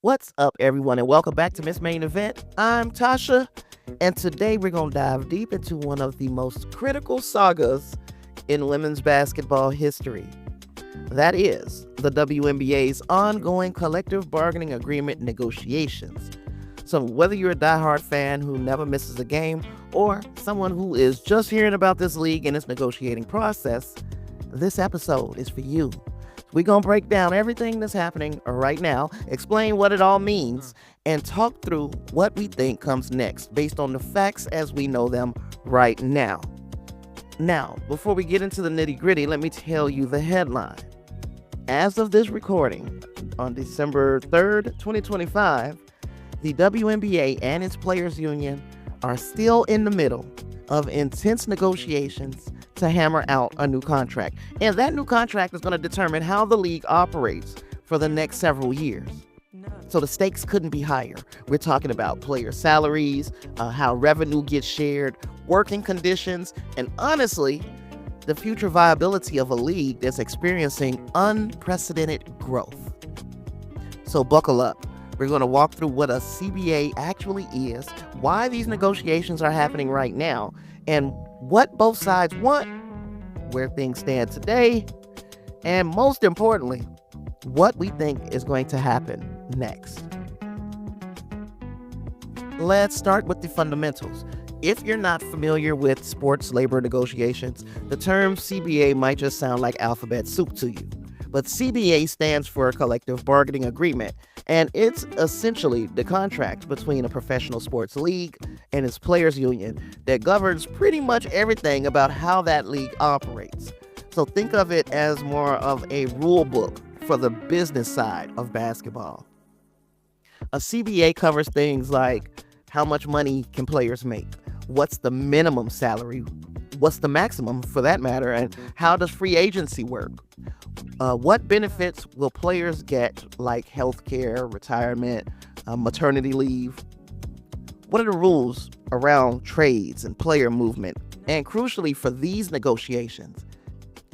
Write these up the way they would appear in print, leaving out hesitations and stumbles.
What's up, everyone, and welcome back to Miss Main Event. I'm Tasha, and today we're going to dive deep into one of the most critical sagas in women's basketball history. That is the WNBA's ongoing collective bargaining agreement negotiations. So, whether you're a diehard fan who never misses a game or someone who is just hearing about this league and its negotiating process, this episode is for you. We're going to break down everything that's happening right now, explain what it all means, and talk through what we think comes next based on the facts as we know them right now. Now, before we get into the nitty-gritty, let me tell you the headline. As of this recording, on December 3rd, 2025, the WNBA and its players' union are still in the middle of intense negotiations to hammer out a new contract. And that new contract is going to determine how the league operates for the next several years. So the stakes couldn't be higher. We're talking about player salaries, how revenue gets shared, working conditions, and honestly, the future viability of a league that's experiencing unprecedented growth. So buckle up. We're going to walk through what a CBA actually is, why these negotiations are happening right now, and what both sides want, where things stand today, and most importantly, what we think is going to happen next. Let's start with the fundamentals. If you're not familiar with sports labor negotiations, the term CBA might just sound like alphabet soup to you. But CBA stands for a collective bargaining agreement, and it's essentially the contract between a professional sports league and its players' union that governs pretty much everything about how that league operates. So think of it as more of a rule book for the business side of basketball. A CBA covers things like how much money can players make, what's the minimum salary, what's the maximum for that matter, and how does free agency work? What benefits will players get, like health care, retirement, maternity leave? What are the rules around trades and player movement? And crucially for these negotiations,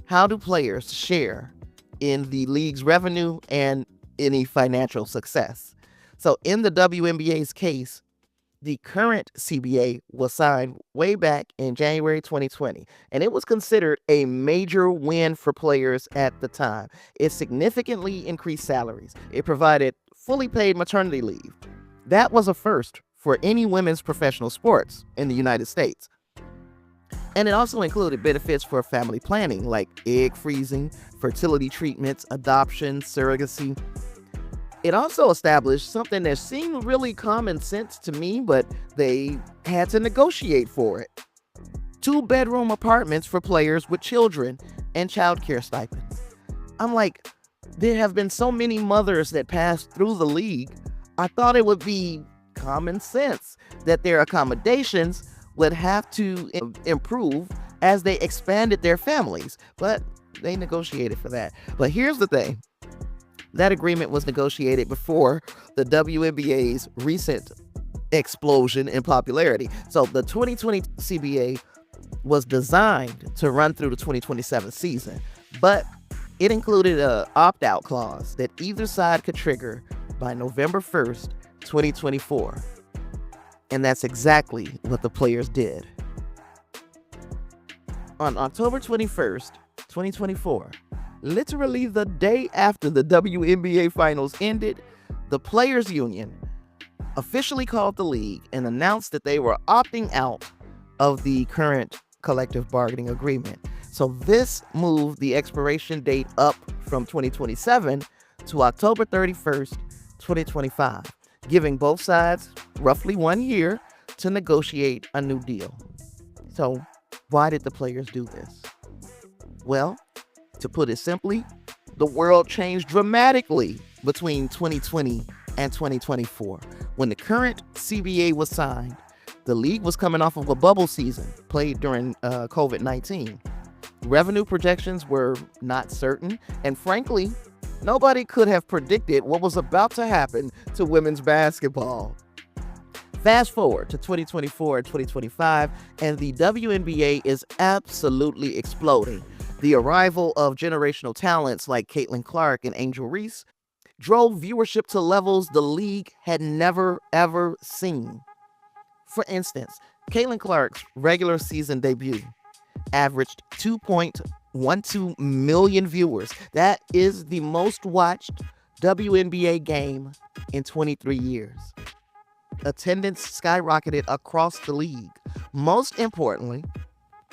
how do players share in the league's revenue and any financial success? So in the WNBA's case, the current CBA was signed way back in January 2020, and it was considered a major win for players at the time. It significantly increased salaries. It provided fully paid maternity leave. That was a first for any women's professional sports in the United States. And it also included benefits for family planning, like egg freezing, fertility treatments, adoption, surrogacy. It also established something that seemed really common sense to me, but they had to negotiate for it. 2-bedroom apartments for players with children and childcare stipends. I'm like, there have been so many mothers that passed through the league. I thought it would be common sense that their accommodations would have to improve as they expanded their families, but they negotiated for that. But here's the thing. That agreement was negotiated before the WNBA's recent explosion in popularity. So the 2020 CBA was designed to run through the 2027 season, but it included an opt-out clause that either side could trigger by November 1st, 2024. And that's exactly what the players did. On October 21st, 2024, literally the day after the WNBA finals ended, the players' union officially called the league and announced that they were opting out of the current collective bargaining agreement. So this moved the expiration date up from 2027 to October 31st, 2025, giving both sides roughly 1 year to negotiate a new deal. So why did the players do this? Well, to put it simply, the world changed dramatically between 2020 and 2024. When the current CBA was signed, the league was coming off of a bubble season played during COVID-19. Revenue projections were not certain, and frankly, nobody could have predicted what was about to happen to women's basketball. Fast forward to 2024 and 2025, and the WNBA is absolutely exploding. The arrival of generational talents like Caitlin Clark and Angel Reese drove viewership to levels the league had never, ever seen. For instance, Caitlin Clark's regular season debut averaged 2.12 million viewers. That is the most watched WNBA game in 23 years. Attendance skyrocketed across the league. Most importantly,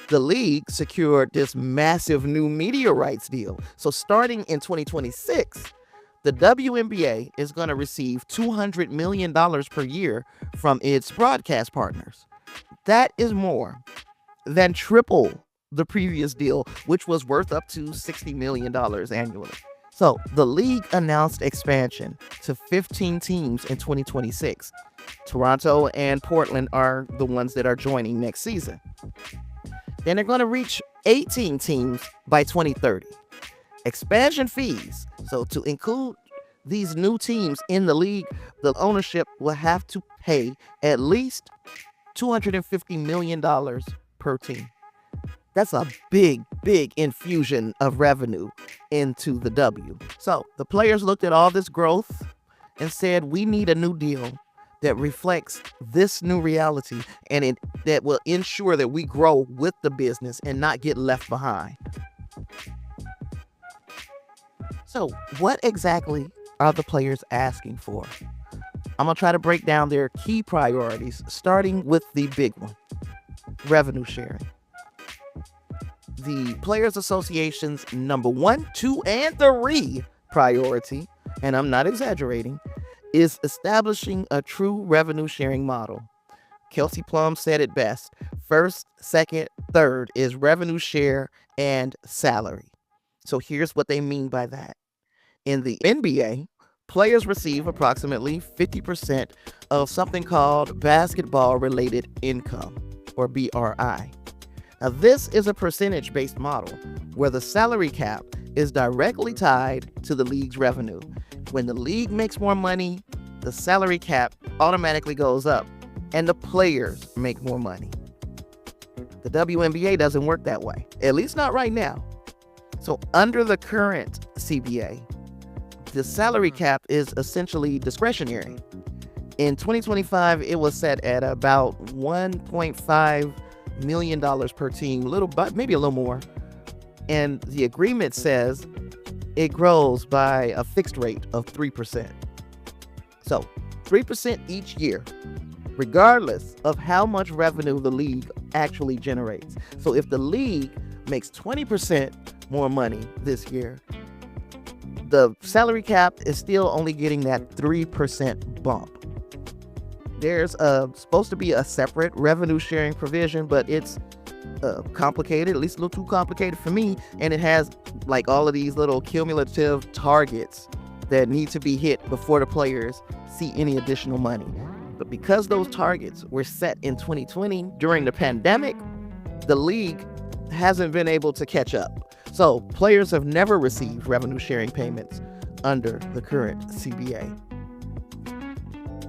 the league secured this massive new media rights deal. So starting in 2026, the WNBA is going to receive $200 million per year from its broadcast partners. That is more than triple the previous deal, which was worth up to $60 million annually. So the league announced expansion to 15 teams in 2026. Toronto and Portland are the ones that are joining next season. Then they're going to reach 18 teams by 2030. Expansion fees. So to include these new teams in the league, the ownership will have to pay at least $250 million per team. That's a big, big infusion of revenue into the W. So the players looked at all this growth and said, we need a new deal that reflects this new reality and that will ensure that we grow with the business and not get left behind. So what exactly are the players asking for? I'm going to try to break down their key priorities, starting with the big one, revenue sharing. The Players Association's number 1, 2, and 3 priority, and I'm not exaggerating, is establishing a true revenue sharing model. Kelsey Plum said it best. First, second, third is revenue share and salary. So here's what they mean by that. In the NBA, players receive approximately 50% of something called basketball-related income, or BRI. Now, this is a percentage-based model where the salary cap is directly tied to the league's revenue. When the league makes more money, the salary cap automatically goes up and the players make more money. The WNBA doesn't work that way, at least not right now. So under the current CBA, the salary cap is essentially discretionary. In 2025, it was set at about $1.5 million per team, maybe a little more. And the agreement says it grows by a fixed rate of 3%. So 3% each year, regardless of how much revenue the league actually generates. So if the league makes 20% more money this year, the salary cap is still only getting that 3% bump. There's supposed to be a separate revenue sharing provision, but it's complicated, at least a little too complicated for me. And it has like all of these little cumulative targets that need to be hit before the players see any additional money. But because those targets were set in 2020 during the pandemic, the league hasn't been able to catch up. So players have never received revenue sharing payments under the current CBA.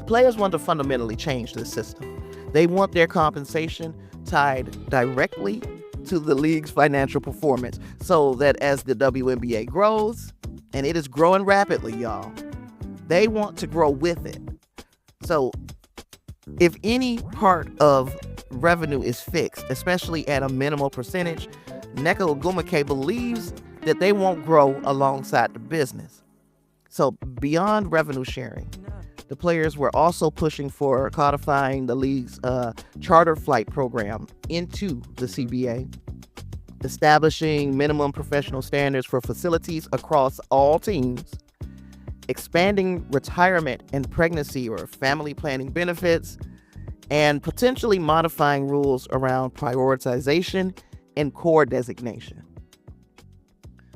Players want to fundamentally change this system. They want their compensation tied directly to the league's financial performance so that as the WNBA grows, and it is growing rapidly, y'all, they want to grow with it. So if any part of revenue is fixed, especially at a minimal percentage, Nneka Ogwumike believes that they won't grow alongside the business. So beyond revenue sharing, the players were also pushing for codifying the league's charter flight program into the CBA, establishing minimum professional standards for facilities across all teams, expanding retirement and pregnancy or family planning benefits, and potentially modifying rules around prioritization and core designation.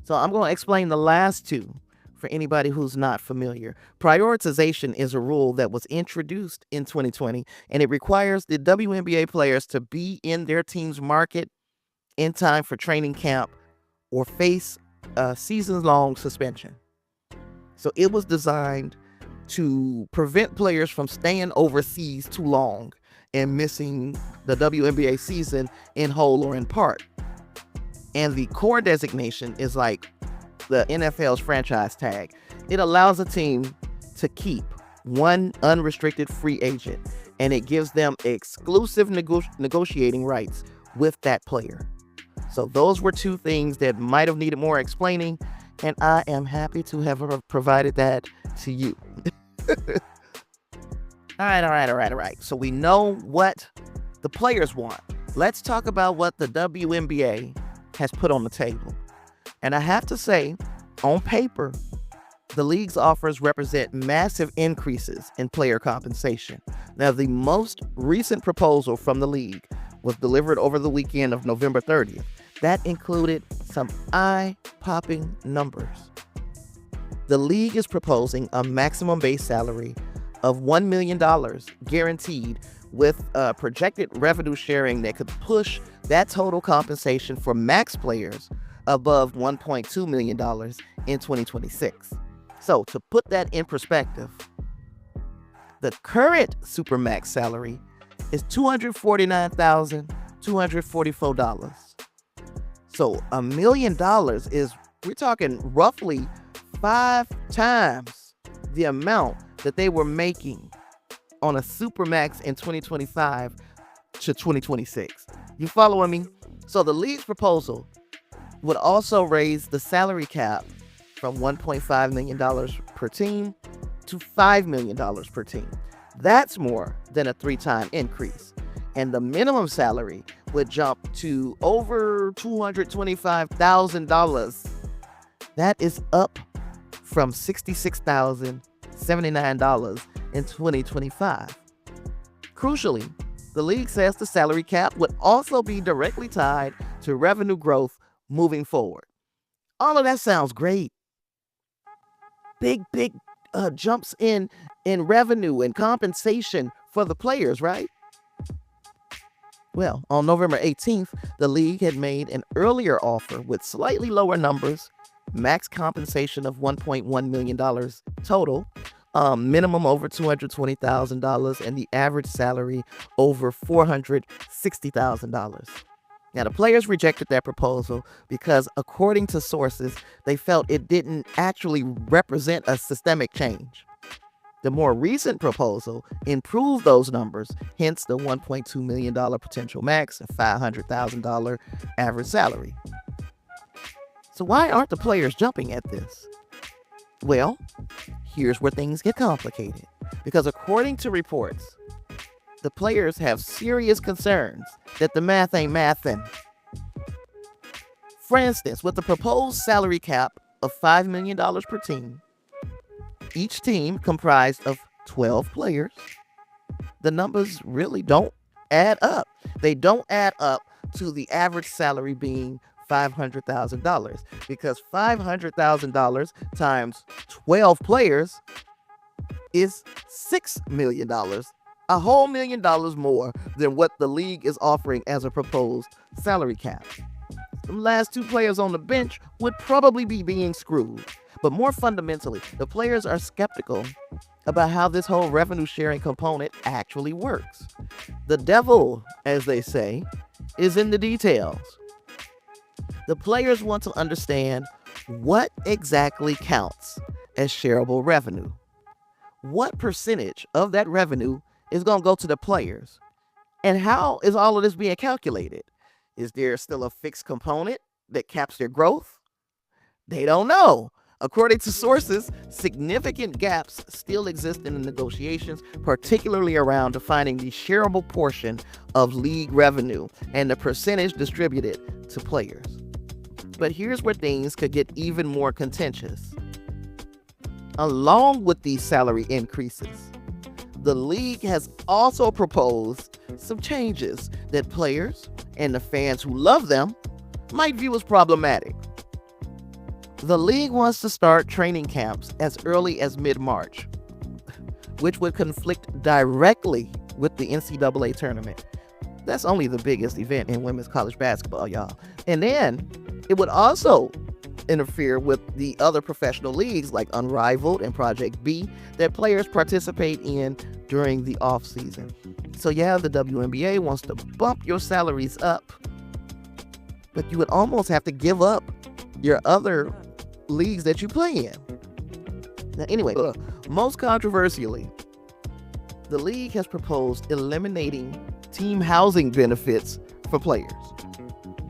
So I'm going to explain the last two for anybody who's not familiar. Prioritization is a rule that was introduced in 2020, and it requires the WNBA players to be in their team's market in time for training camp or face a season-long suspension. So it was designed to prevent players from staying overseas too long and missing the WNBA season in whole or in part. And the core designation is like the NFL's franchise tag. It allows a team to keep one unrestricted free agent, and it gives them exclusive negotiating rights with that player. So those were two things that might have needed more explaining, and I am happy to have provided that to you. All right. So we know what the players want. Let's talk about what the WNBA has put on the table. And I have to say, on paper, the league's offers represent massive increases in player compensation. Now, the most recent proposal from the league was delivered over the weekend of November 30th. That included some eye-popping numbers. The league is proposing a maximum base salary of $1 million guaranteed, with projected revenue sharing that could push that total compensation for max players above $1.2 million in 2026. So to put that in perspective, the current Supermax salary is $249,244. So $1 million is, we're talking roughly 5 times the amount that they were making on a Supermax in 2025 to 2026. You following me? So the league's proposal would also raise the salary cap from $1.5 million per team to $5 million per team. That's more than a 3-time increase. And the minimum salary would jump to over $225,000. That is up from $66,079 in 2025. Crucially, the league says the salary cap would also be directly tied to revenue growth moving forward. All of that sounds great. Big jumps in revenue and compensation for the players, right? Well, on November 18th, the league had made an earlier offer with slightly lower numbers, max compensation of $1.1 million total, minimum over $220,000, and the average salary over $460,000. Now, the players rejected that proposal because, according to sources, they felt it didn't actually represent a systemic change. The more recent proposal improved those numbers, hence the $1.2 million potential max and $500,000 average salary. So why aren't the players jumping at this? Well, here's where things get complicated. Because according to reports, the players have serious concerns that the math ain't mathin'. For instance, with the proposed salary cap of $5 million per team, each team comprised of 12 players, the numbers really don't add up. They don't add up to the average salary being $500,000, because $500,000 times 12 players is $6 million, a whole $1 million more than what the league is offering as a proposed salary cap. The last 2 players on the bench would probably be being screwed. But more fundamentally, the players are skeptical about how this whole revenue sharing component actually works. The devil, as they say, is in the details. The players want to understand what exactly counts as shareable revenue. What percentage of that revenue is going to go to the players? And how is all of this being calculated? Is there still a fixed component that caps their growth? They don't know. According to sources, significant gaps still exist in the negotiations, particularly around defining the shareable portion of league revenue and the percentage distributed to players. But here's where things could get even more contentious. Along with these salary increases, the league has also proposed some changes that players and the fans who love them might view as problematic. The league wants to start training camps as early as mid-March, which would conflict directly with the NCAA tournament. That's only the biggest event in women's college basketball, y'all. And then it would also interfere with the other professional leagues like Unrivaled and Project B that players participate in during the off-season. So yeah, the WNBA wants to bump your salaries up, but you would almost have to give up your other leagues that you play in. Now, anyway, most controversially, the league has proposed eliminating team housing benefits for players.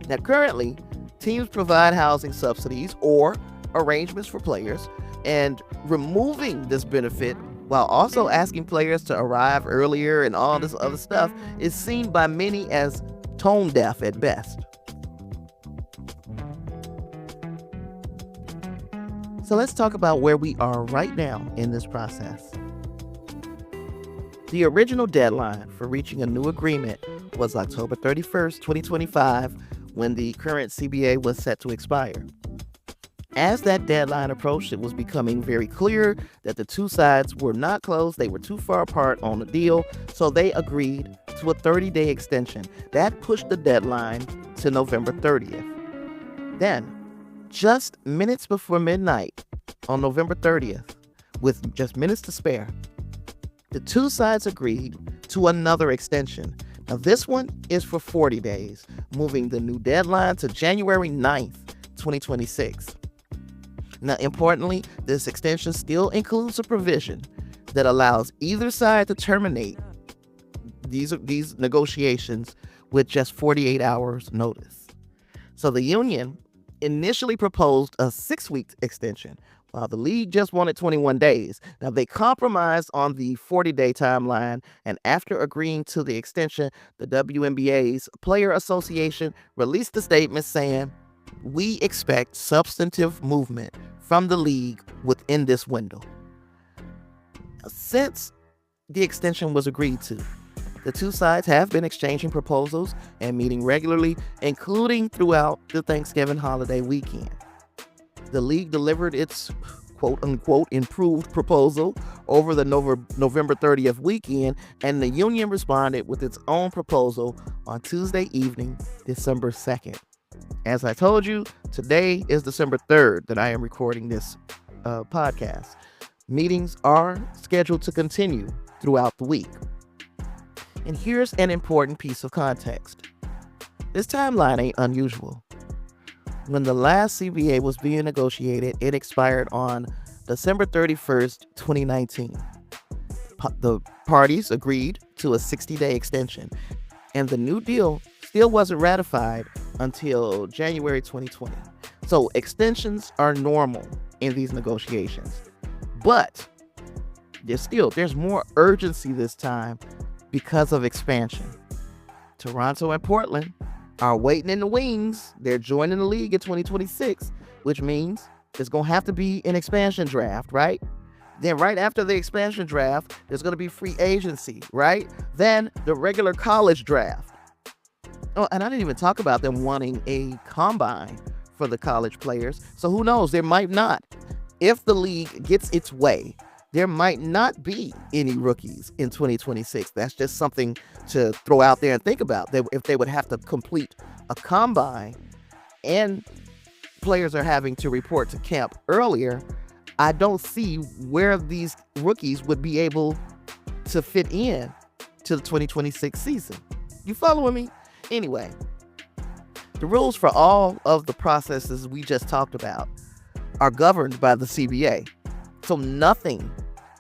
Now, currently, teams provide housing subsidies or arrangements for players, and removing this benefit while also asking players to arrive earlier and all this other stuff is seen by many as tone deaf at best. So let's talk about where we are right now in this process. The original deadline for reaching a new agreement was October 31st, 2025, when the current CBA was set to expire. As that deadline approached, it was becoming very clear that the two sides were not close. They were too far apart on the deal, so they agreed to a 30-day extension. That pushed the deadline to November 30th. Then, just minutes before midnight on November 30th, with just minutes to spare, the two sides agreed to another extension. Now, this one is for 40 days, moving the new deadline to January 9th, 2026. Now, importantly, this extension still includes a provision that allows either side to terminate these negotiations with just 48 hours notice. So the union initially proposed a 6-week extension, while the league just wanted 21 days. Now, they compromised on the 40-day timeline, and after agreeing to the extension, the WNBA's Player Association released a statement saying, "We expect substantive movement from the league within this window." Since the extension was agreed to, the two sides have been exchanging proposals and meeting regularly, including throughout the Thanksgiving holiday weekend. The league delivered its quote-unquote improved proposal over the November 30th weekend, and the union responded with its own proposal on Tuesday evening, December 2nd. As I told you, today is December 3rd that I am recording this podcast. Meetings are scheduled to continue throughout the week. And here's an important piece of context. This timeline ain't unusual. When the last CBA was being negotiated, it expired on December 31st, 2019. The parties agreed to a 60-day extension, and the new deal still wasn't ratified until January 2020. So extensions are normal in these negotiations. But there's more urgency this time because of expansion. Toronto and Portland are waiting in the wings. They're joining the league in 2026, which means there's going to have to be an expansion draft, right? Then right after the expansion draft, there's going to be free agency, right? Then the regular college draft. Oh, and I didn't even talk about them wanting a combine for the college players. So who knows? There might not. If the league gets its way, there might not be any rookies in 2026. That's just something to throw out there and think about. If they would have to complete a combine and players are having to report to camp earlier, I don't see where these rookies would be able to fit in to the 2026 season. You following me? Anyway, the rules for all of the processes we just talked about are governed by the CBA. So nothing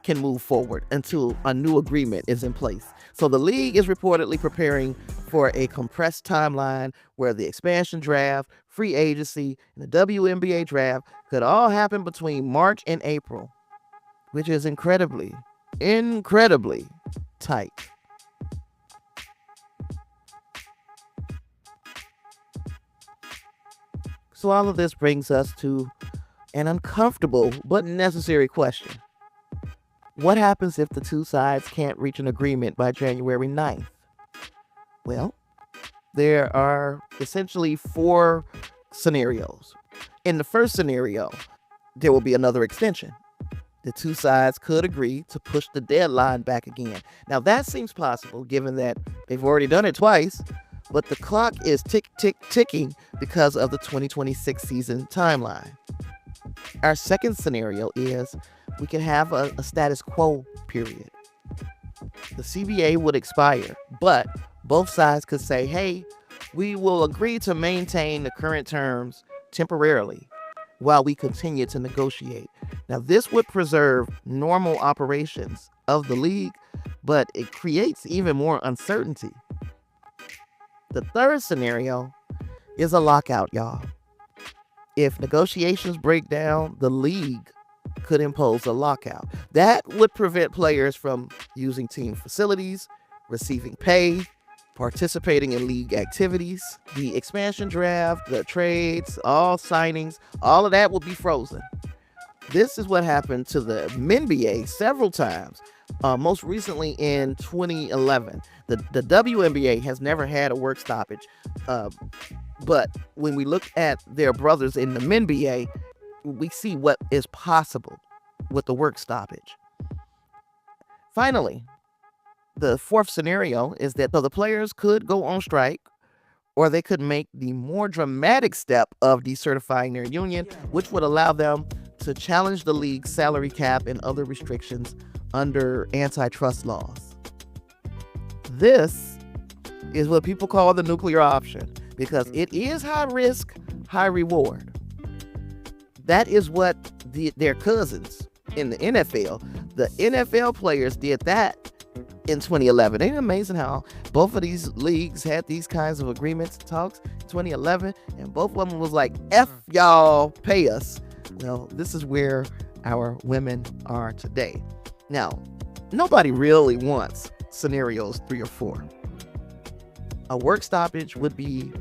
can move forward until a new agreement is in place. So the league is reportedly preparing for a compressed timeline where the expansion draft, free agency, and the WNBA draft could all happen between March and April, which is incredibly tight. So all of this brings us to an uncomfortable but necessary question. What happens if the two sides can't reach an agreement by January 9th? Well, there are essentially 4 scenarios. In the first scenario, there will be another extension. The two sides could agree to push the deadline back again. Now, that seems possible given that they've already done it twice, but the clock is ticking because of the 2026 season timeline. Our second scenario is we can have a status quo period. The CBA would expire, but both sides could say, hey, we will agree to maintain the current terms temporarily while we continue to negotiate. Now, this would preserve normal operations of the league, but it creates even more uncertainty. The third scenario is a lockout, y'all. If negotiations break down, the league could impose a lockout. That would prevent players from using team facilities, receiving pay, participating in league activities. The expansion draft, the trades, all signings, all of that will be frozen. This is what happened to the WNBA several times. Most recently in 2011. The WNBA has never had a work stoppage. But when we look at their brothers in the WNBA, we see what is possible with the work stoppage. Finally, the fourth scenario is that the players could go on strike, or they could make the more dramatic step of decertifying their union, which would allow them to challenge the league's salary cap and other restrictions under antitrust laws. This is what people call the nuclear option, because it is high risk, high reward. That is what their cousins in the NFL, the NFL players did that in 2011. Ain't it amazing how both of these leagues had these kinds of agreements and talks in 2011, and both of them was like, F y'all, pay us. Well, this is where our women are today. Now, nobody really wants scenarios 3 or 4. A work stoppage would be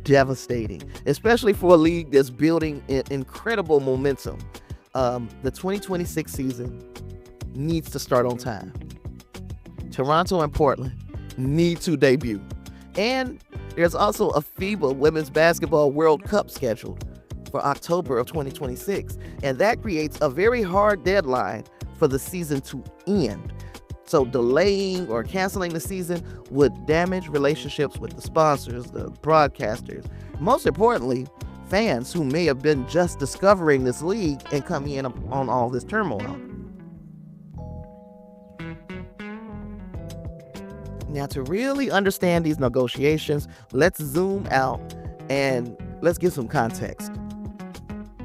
devastating, especially for a league that's building incredible momentum. The 2026 season needs to start on time. Toronto and Portland need to debut. And there's also a FIBA Women's Basketball World Cup scheduled for October of 2026. And that creates a very hard deadline for the season to end. So delaying or canceling the season would damage relationships with the sponsors, the broadcasters, most importantly, fans who may have been just discovering this league and coming in on all this turmoil. Now, to really understand these negotiations, let's zoom out and let's give some context.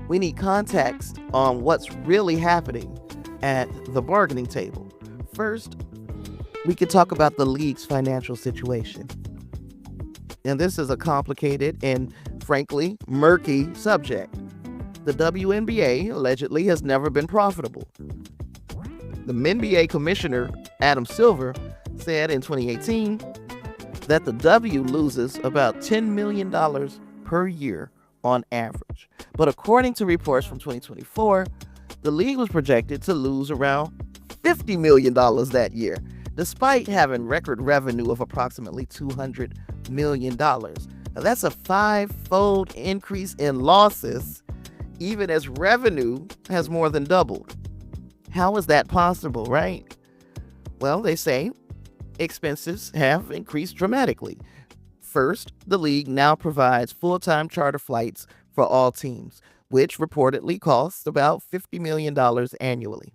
We need context on what's really happening at the bargaining table. First, we could talk about the league's financial situation. And this is a complicated and, frankly, murky subject. The WNBA allegedly has never been profitable. The NBA commissioner, Adam Silver, said in 2018 that the W loses about $10 million per year on average. But according to reports from 2024, the league was projected to lose around $50 million that year, despite having record revenue of approximately $200 million. Now, that's a 5-fold increase in losses, even as revenue has more than doubled. How is that possible, right? Well, they say expenses have increased dramatically. First, the league now provides full-time charter flights for all teams, which reportedly costs about $50 million annually.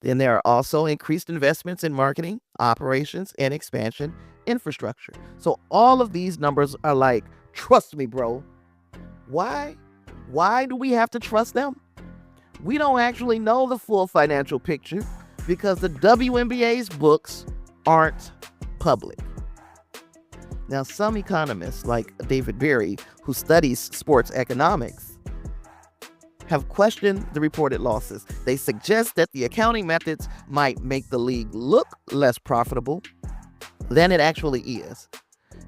Then there are also increased investments in marketing, operations, and expansion infrastructure. So all of these numbers are like, trust me, bro. Why? Why do we have to trust them? We don't actually know the full financial picture because the WNBA's books aren't public. Now, some economists like David Berry, who studies sports economics, have questioned the reported losses. They suggest that the accounting methods might make the league look less profitable than it actually is.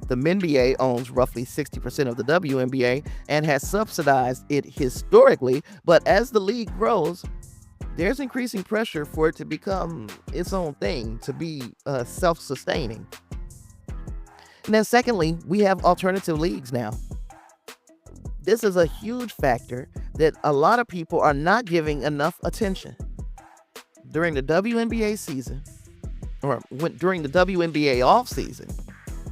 The NBA owns roughly 60% of the WNBA and has subsidized it historically, but as the league grows, there's increasing pressure for it to become its own thing, to be self-sustaining. And then secondly, we have alternative leagues now. This is a huge factor that a lot of people are not giving enough attention. During the WNBA season, during the WNBA offseason,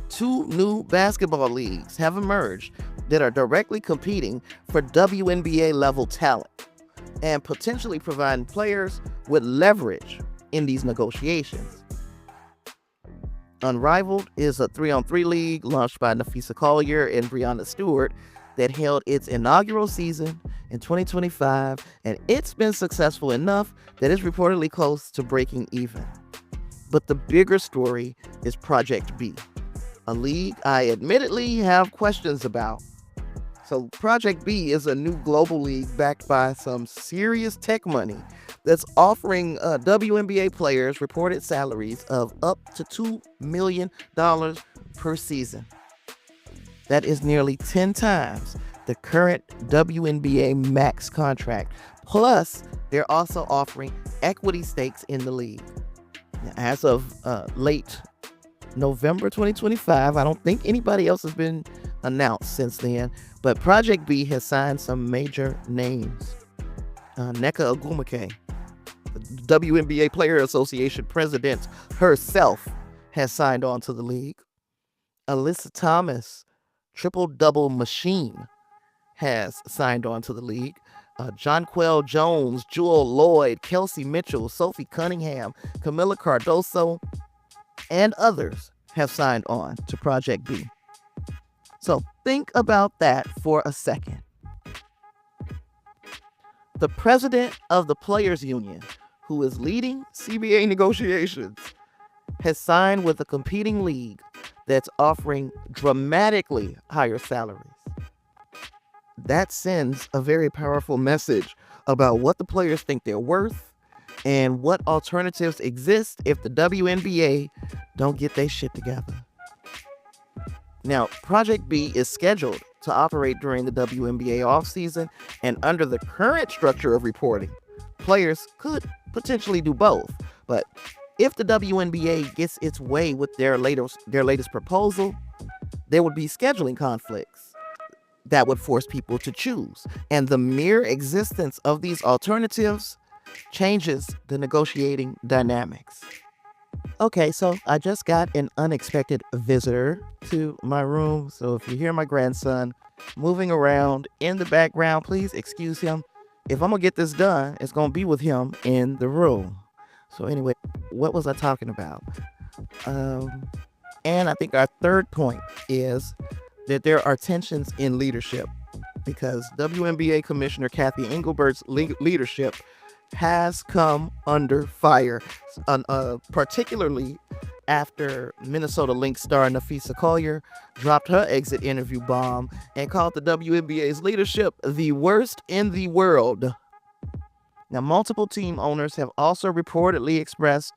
2 new basketball leagues have emerged that are directly competing for WNBA level talent and potentially providing players with leverage in these negotiations. Unrivaled is a 3-on-3 league launched by Nafisa Collier and Breonna Stewart that held its inaugural season in 2025, and it's been successful enough that it's reportedly close to breaking even. But the bigger story is Project B, a league I admittedly have questions about. So Project B is a new global league backed by some serious tech money that's offering WNBA players reported salaries of up to $2 million per season. That is nearly 10 times the current WNBA max contract. Plus, they're also offering equity stakes in the league. As of late November 2025, I don't think anybody else has been announced since then, but Project B has signed some major names. Nneka Ogwumike, the WNBA Player Association president herself, has signed on to the league. Alyssa Thomas, triple-double machine, has signed on to the league. Jonquel Jones, Jewel Lloyd, Kelsey Mitchell, Sophie Cunningham, Camila Cardoso, and others have signed on to Project B. So think about that for a second. The president of the Players Union, who is leading CBA negotiations, has signed with a competing league that's offering dramatically higher salaries. That sends a very powerful message about what the players think they're worth and what alternatives exist if the WNBA don't get their shit together. Now, Project B is scheduled to operate during the WNBA offseason, and under the current structure of reporting, players could potentially do both. But if the WNBA gets its way with their latest proposal, there would be scheduling conflicts that would force people to choose. And the mere existence of these alternatives changes the negotiating dynamics. Okay, so I just got an unexpected visitor to my room. So if you hear my grandson moving around in the background, please excuse him. If I'm going to get this done, it's going to be with him in the room. So anyway, what was I talking about? And I think our third point is that there are tensions in leadership because WNBA Commissioner Kathy Engelbert's leadership has come under fire, particularly after Minnesota Lynx star Nafisa Collier dropped her exit interview bomb and called the WNBA's leadership the worst in the world. Now, multiple team owners have also reportedly expressed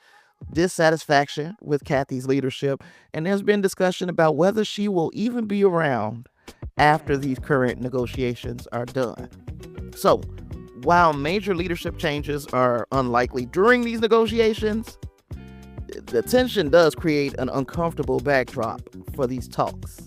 dissatisfaction with Kathy's leadership, and there's been discussion about whether she will even be around after these current negotiations are done. So, while major leadership changes are unlikely during these negotiations, the tension does create an uncomfortable backdrop for these talks.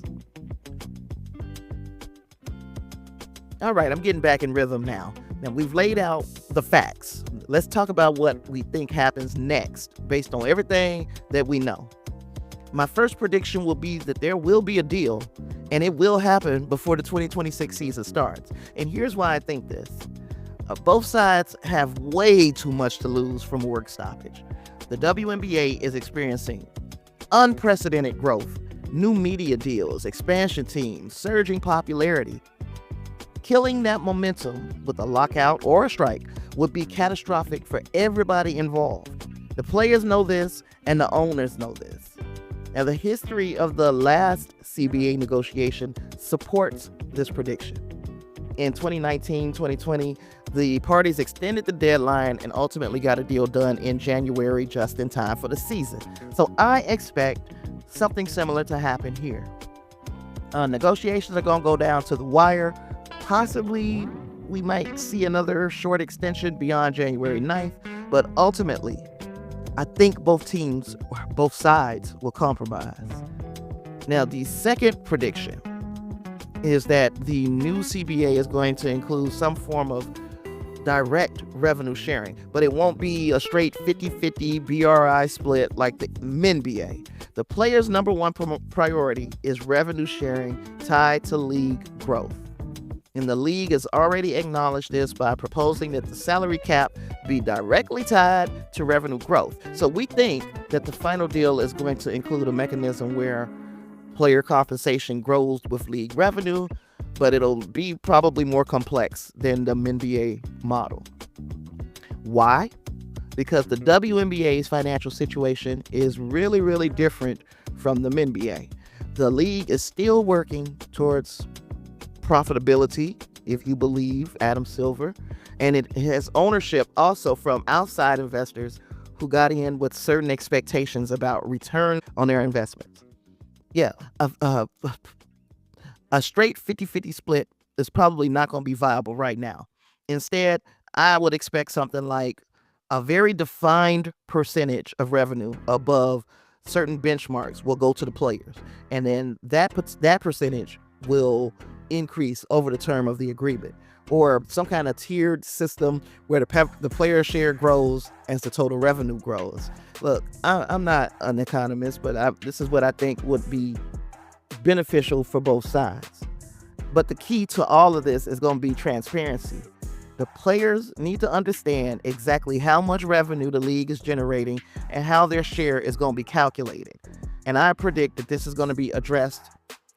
All right, I'm getting back in rhythm now. Now, we've laid out the facts. Let's talk about what we think happens next based on everything that we know. My first prediction will be that there will be a deal, and it will happen before the 2026 season starts. And here's why I think this. Both sides have way too much to lose from work stoppage. The WNBA is experiencing unprecedented growth, new media deals, expansion teams, surging popularity. Killing that momentum with a lockout or a strike would be catastrophic for everybody involved. The players know this, and the owners know this. Now, the history of the last CBA negotiation supports this prediction. In 2019-2020, the parties extended the deadline and ultimately got a deal done in January just in time for the season. So I expect something similar to happen here. Negotiations are going to go down to the wire. Possibly we might see another short extension beyond January 9th, but ultimately, I think both sides will compromise. Now, the second prediction is that the new CBA is going to include some form of direct revenue sharing, but it won't be a straight 50-50 BRI split like the WNBA. The players' number one priority is revenue sharing tied to league growth. And the league has already acknowledged this by proposing that the salary cap be directly tied to revenue growth. So we think that the final deal is going to include a mechanism where player compensation grows with league revenue, but it'll be probably more complex than the NBA model. Why? Because the WNBA's financial situation is really, really different from the NBA. The league is still working towards profitability, if you believe Adam Silver, and it has ownership also from outside investors who got in with certain expectations about return on their investments. Yeah, a straight 50-50 split is probably not going to be viable right now. Instead, I would expect something like a very defined percentage of revenue above certain benchmarks will go to the players, and then that percentage will increase over the term of the agreement, or some kind of tiered system where the player share grows as the total revenue grows. Look, I'm not an economist, but this is what I think would be beneficial for both sides. But the key to all of this is going to be transparency. The players need to understand exactly how much revenue the league is generating and how their share is going to be calculated. And I predict that this is going to be addressed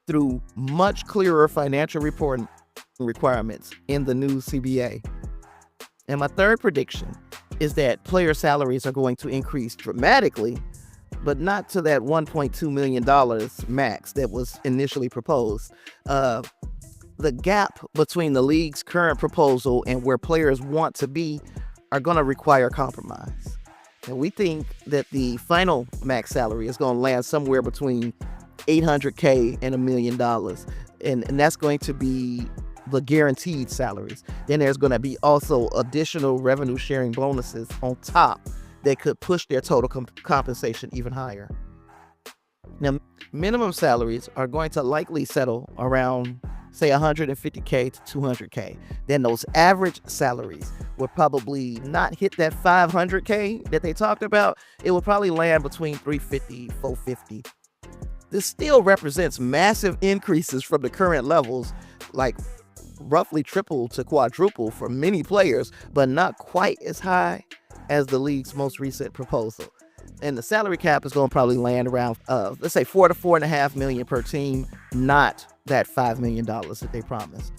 through much clearer financial reporting requirements in the new CBA. And my third prediction is that player salaries are going to increase dramatically, but not to that $1.2 million max that was initially proposed. The gap between the league's current proposal and where players want to be are going to require compromise. And we think that the final max salary is going to land somewhere between $800K and $1 million. And that's going to be the guaranteed salaries. Then there's going to be also additional revenue sharing bonuses on top that could push their total compensation even higher. Now, minimum salaries are going to likely settle around, say, $150K to $200K. Then those average salaries will probably not hit that $500K that they talked about. It will probably land between $350, $450. This still represents massive increases from the current levels, like roughly triple to quadruple for many players, but not quite as high as the league's most recent proposal. And the salary cap is going to probably land around, let's say, $4 to $4.5 million per team, not that $5 million that they promised.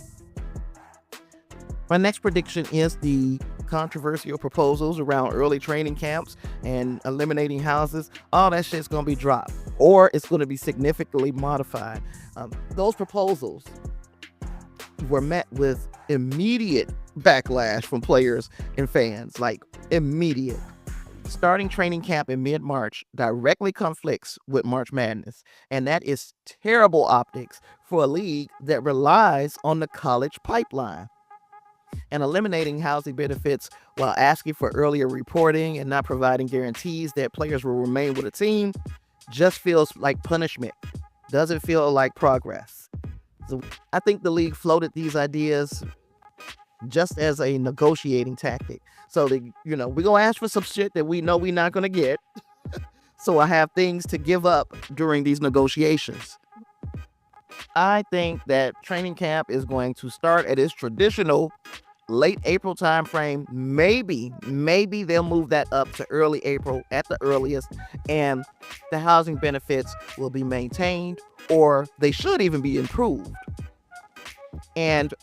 My next prediction is the controversial proposals around early training camps and eliminating houses. All that shit's going to be dropped, or it's going to be significantly modified. Those proposals were met with immediate backlash from players and fans, like immediate. Starting training camp in mid-March directly conflicts with March Madness, and that is terrible optics for a league that relies on the college pipeline. And eliminating housing benefits while asking for earlier reporting and not providing guarantees that players will remain with a team just feels like punishment. Doesn't feel like progress. So I think the league floated these ideas just as a negotiating tactic. So we're gonna ask for some shit that we know we're not gonna get. So I have things to give up during these negotiations. I think that training camp is going to start at its traditional late April timeframe. Maybe they'll move that up to early April at the earliest, and the housing benefits will be maintained, or they should even be improved. And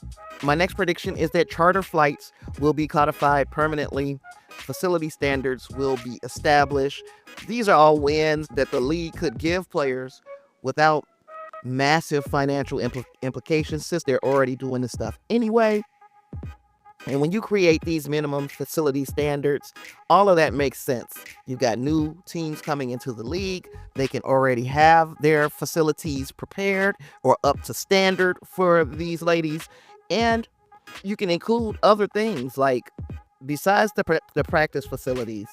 my next prediction is that charter flights will be codified permanently. Facility standards will be established. These are all wins that the league could give players without massive financial implications, since they're already doing this stuff anyway. And when you create these minimum facility standards, all of that makes sense. You've got new teams coming into the league. They can already have their facilities prepared or up to standard for these ladies. And you can include other things, like besides the practice facilities,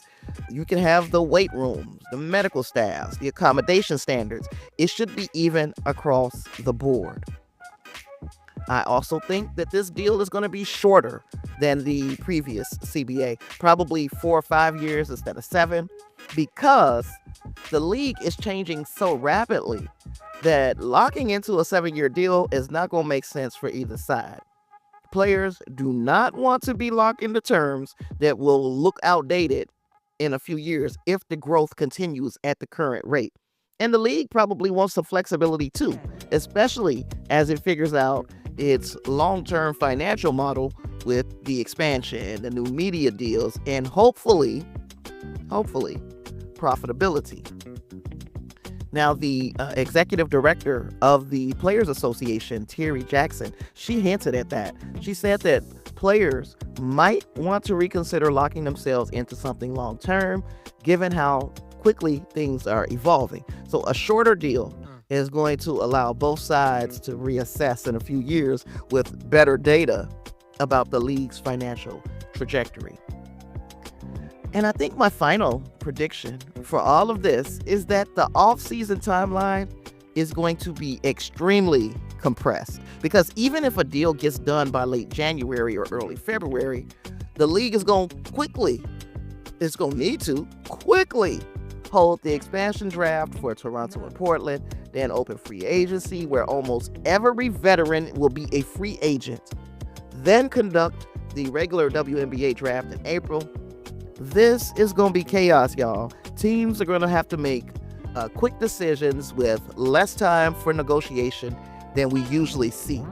you can have the weight rooms, the medical staffs, the accommodation standards. It should be even across the board. I also think that this deal is going to be shorter than the previous CBA, probably 4 or 5 years instead of 7, because the league is changing so rapidly that locking into a 7-year deal is not going to make sense for either side. Players do not want to be locked into terms that will look outdated in a few years if the growth continues at the current rate. And the league probably wants some flexibility too, especially as it figures out its long-term financial model with the expansion, the new media deals, and hopefully, profitability. Now, the executive director of the Players Association, Terry Jackson, she hinted at that. She said that players might want to reconsider locking themselves into something long term, given how quickly things are evolving. So, a shorter deal is going to allow both sides to reassess in a few years with better data about the league's financial trajectory. And I think my final prediction for all of this is that the off-season timeline is going to be extremely compressed. Because even if a deal gets done by late January or early February, the league is going to need to quickly hold the expansion draft for Toronto and Portland, then open free agency where almost every veteran will be a free agent, then conduct the regular WNBA draft in April. This is going to be chaos, y'all. Teams are going to have to make quick decisions with less time for negotiation than we usually see.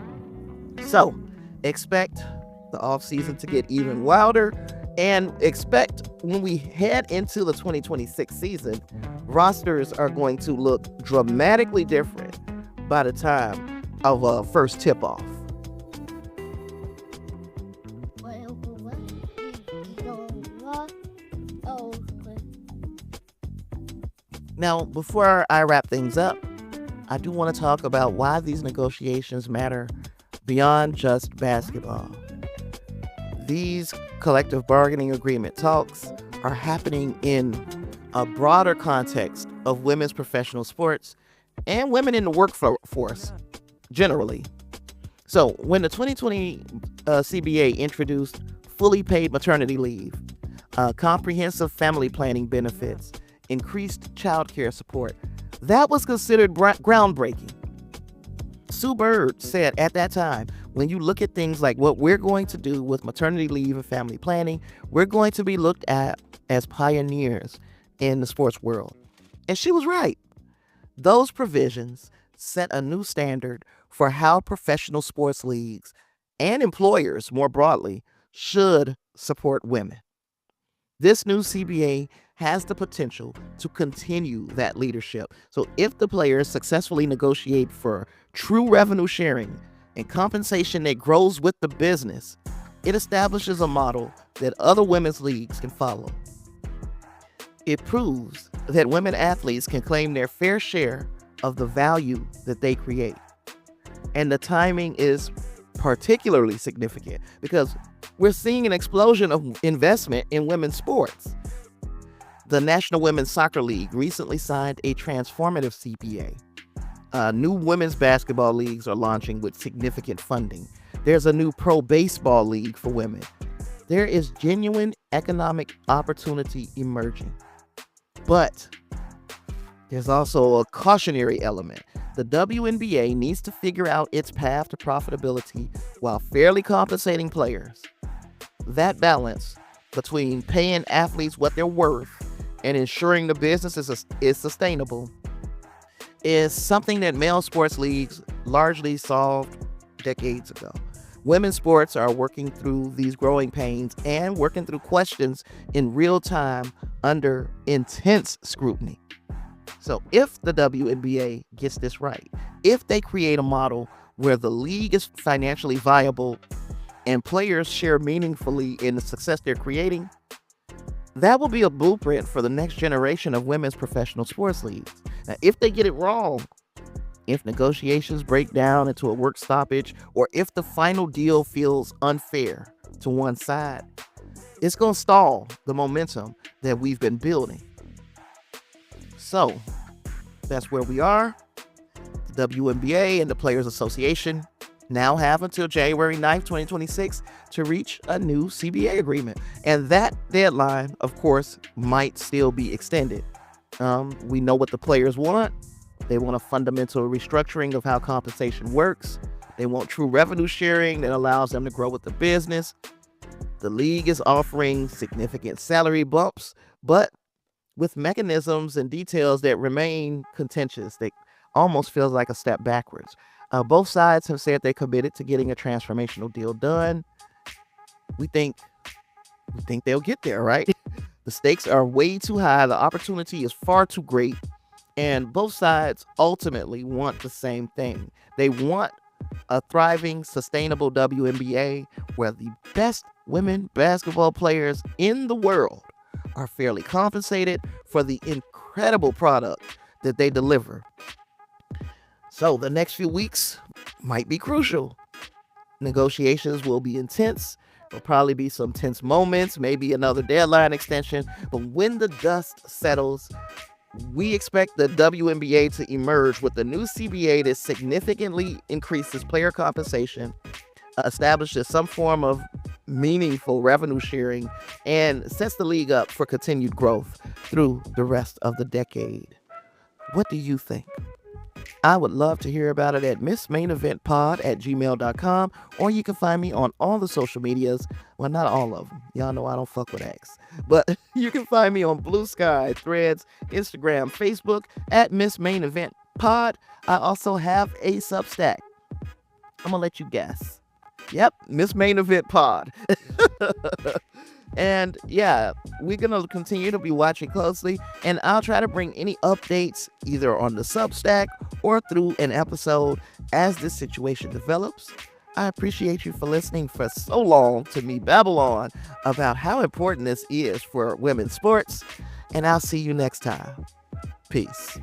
So, expect the offseason to get even wilder, and expect when we head into the 2026 season, rosters are going to look dramatically different by the time of first tip-off. Now, before I wrap things up, I do want to talk about why these negotiations matter beyond just basketball. These collective bargaining agreement talks are happening in a broader context of women's professional sports and women in the workforce generally. So, when the 2020 CBA introduced fully paid maternity leave, comprehensive family planning benefits, increased child care support, that was considered groundbreaking. Sue Bird said at that time, when you look at things like what we're going to do with maternity leave and family planning, we're going to be looked at as pioneers in the sports world. And she was right. Those provisions set a new standard for how professional sports leagues and employers more broadly should support women. This new CBA has the potential to continue that leadership. So if the players successfully negotiate for true revenue sharing and compensation that grows with the business, it establishes a model that other women's leagues can follow. It proves that women athletes can claim their fair share of the value that they create. And the timing is particularly significant because we're seeing an explosion of investment in women's sports. The National Women's Soccer League recently signed a transformative CBA. New women's basketball leagues are launching with significant funding. There's a new pro baseball league for women. There is genuine economic opportunity emerging. But there's also a cautionary element. The WNBA needs to figure out its path to profitability while fairly compensating players. That balance between paying athletes what they're worth and ensuring the business is sustainable is something that male sports leagues largely solved decades ago. Women's sports are working through these growing pains and working through questions in real time under intense scrutiny. So if the WNBA gets this right, if they create a model where the league is financially viable and players share meaningfully in the success they're creating, that will be a blueprint for the next generation of women's professional sports leagues. Now, if they get it wrong, if negotiations break down into a work stoppage, or if the final deal feels unfair to one side, it's going to stall the momentum that we've been building. So, that's where we are. The WNBA and the Players Association now have until January 9th, 2026 to reach a new CBA agreement. And that deadline, of course, might still be extended. We know what the players want. They want a fundamental restructuring of how compensation works. They want true revenue sharing that allows them to grow with the business. The league is offering significant salary bumps, but with mechanisms and details that remain contentious. That almost feels like a step backwards. Both sides have said they're committed to getting a transformational deal done. We think they'll get there, right? The stakes are way too high. The opportunity is far too great. And both sides ultimately want the same thing. They want a thriving, sustainable WNBA where the best women basketball players in the world are fairly compensated for the incredible product that they deliver. So the next few weeks might be crucial. Negotiations will be intense. There'll probably be some tense moments, maybe another deadline extension. But when the dust settles, we expect the WNBA to emerge with a new CBA that significantly increases player compensation, establishes some form of meaningful revenue sharing, and sets the league up for continued growth through the rest of the decade. What do you think? I would love to hear about it at missmaineventpod@gmail.com, or you can find me on all the social medias. Well, not all of them. Y'all know I don't fuck with X. But you can find me on Blue Sky, Threads, Instagram, Facebook at missmaineventpod. I also have a Substack. I'm going to let you guess. Yep, Miss Main Event Pod. And yeah, we're going to continue to be watching closely, and I'll try to bring any updates either on the Substack or through an episode as this situation develops. I appreciate you for listening for so long to me babble on about how important this is for women's sports, and I'll see you next time. Peace.